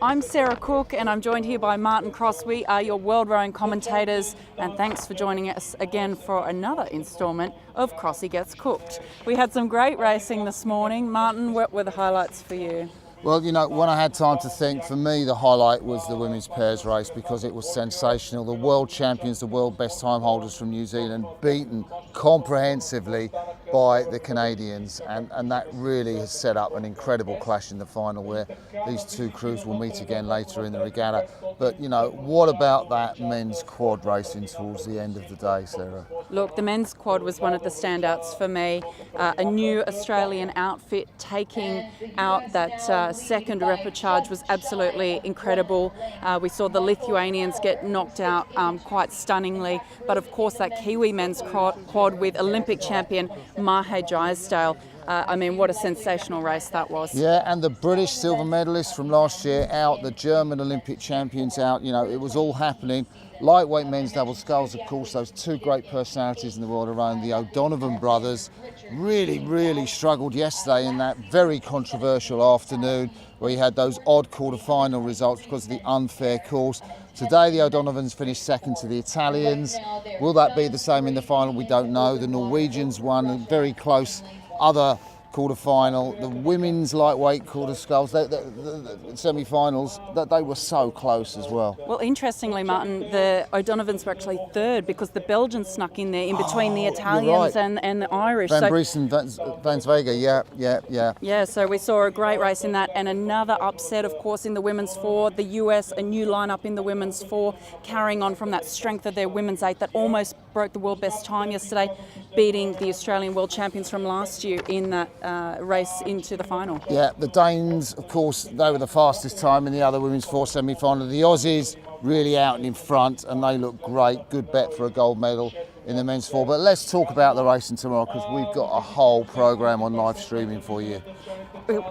I'm Sarah Cook and I'm joined here by Martin Crossi. We are your World Rowing commentators, and thanks for joining us again for another instalment of Crossi Gets Cooked. We had some great racing this morning. Martin, what were the highlights for you? Well, you know, when I had time to think, for me the highlight was the women's pairs race because it was sensational. The world champions, the world best time holders from New Zealand, beaten comprehensively by the Canadians, and that really has set up an incredible clash in the final where these two crews will meet again later in the regatta. But, you know, what about that men's quad racing towards the end of the day, Sarah? Look, the men's quad was one of the standouts for me. A new Australian outfit taking out that second repechage was absolutely incredible. We saw the Lithuanians get knocked out quite stunningly, but of course that Kiwi men's quad with Olympic champion Mahe Drysdale. What a sensational race that was. Yeah, and the British silver medalists from last year out, the German Olympic champions out, you know, it was all happening. Lightweight men's double sculls, of course, those two great personalities in the world around, the O'Donovan brothers, really struggled yesterday in that very controversial afternoon where you had those odd quarter-final results because of the unfair course. Today the O'Donovans finished second to the Italians. Will that be the same in the final? We don't know. The Norwegians won a very close other quarter-final. The women's lightweight quarter sculls, the semi-finals, they were so close as well. Well, interestingly, Martin, the O'Donovans were actually third because the Belgians snuck in there in between the Italians and the Irish. Van Bries and Van Zwegen, yeah. Yeah, so we saw a great race in that, and another upset, of course, in the women's four. The US, a new lineup in the women's four, carrying on from that strength of their women's eight that almost broke the world best time yesterday, beating the Australian world champions from last year in that race into the final. Yeah, the Danes, of course, they were the fastest time in the other women's four semi-final. The Aussies really out and in front, and they look great. Good bet for a gold medal in the men's four. But let's talk about the racing tomorrow because we've got a whole programme on live streaming for you.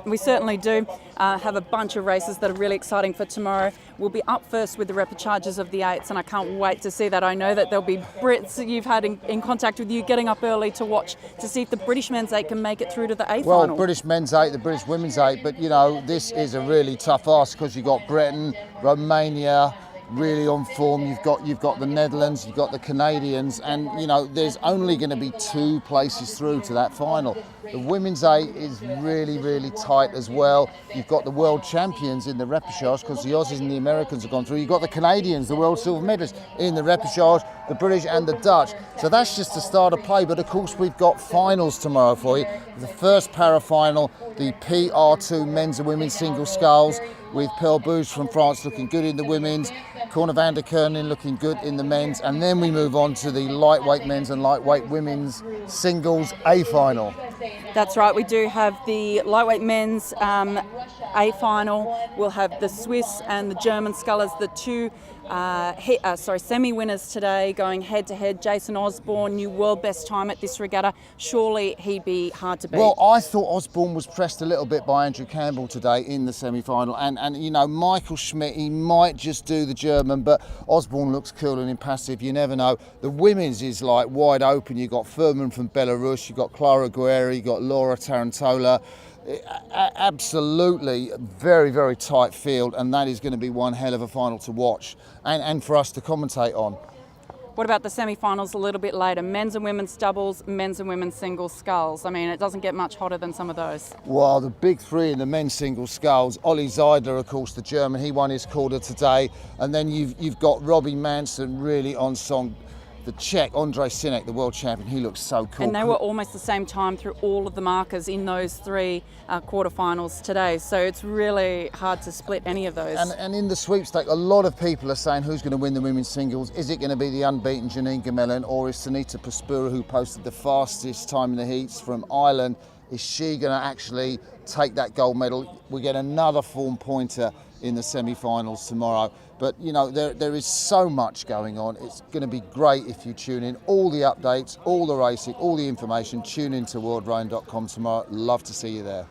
We certainly do have a bunch of races that are really exciting for tomorrow. We'll be up first with the repechages of the eights, and I can't wait to see that. I know that there'll be Brits you've had in contact with you getting up early to watch to see if the British men's eight can make it through to the eighth final. Well, British men's eight, the British women's eight, but you know, this is a really tough ask because you've got Britain, Romania, really on form. You've got the Netherlands, you've got the Canadians, and you know there's only going to be two places through to that final. The women's eight is really tight as well. You've got the world champions in the repechage because the Aussies and the Americans have gone through. You've got the Canadians, the world silver medalists in the repechage, the British and the Dutch. So that's just the start of play, but of course we've got finals tomorrow for you. The first para-final, the PR2 men's and women's single sculls, with Pearl Bouge from France looking good in the women's, Corne van der Kernen looking good in the men's, and then we move on to the lightweight men's and lightweight women's singles A final. That's right, we do have the lightweight men's A final. We'll have the Swiss and the German scullers, the two semi-winners today going head-to-head. Jason Osborne, new world best time at this regatta. Surely he'd be hard to beat. Well, I thought Osborne was pressed a little bit by Andrew Campbell today in the semi-final, and you know, Michael Schmidt, he might just do the German, but Osborne looks cool and impassive. You never know. The women's is like wide open. You've got Furman from Belarus, you've got Clara Guerri, you've got Laura Tarantola. Absolutely very tight field, and that is going to be one hell of a final to watch and for us to commentate on. What about the semi-finals a little bit later? Men's and women's doubles, men's and women's single sculls. I mean, it doesn't get much hotter than some of those. Well, the big three in the men's single sculls, Ollie Zeidler, of course, the German, he won his quarter today, and then you've got Robbie Manson really on song. The Czech, Andrej Sinek, the world champion, he looks so cool. And they were almost the same time through all of the markers in those three quarterfinals today. So it's really hard to split any of those. And in the sweepstake, a lot of people are saying who's going to win the women's singles. Is it going to be the unbeaten Janine Gemellen, or is Sanita Paspura, who posted the fastest time in the heats from Ireland, is she going to actually take that gold medal? We get another form pointer in the semi-finals tomorrow. But you know, there is so much going on. It's going to be great if you tune in. All the updates, all the racing, all the information. Tune in to worldrain.com tomorrow. Love to see you there.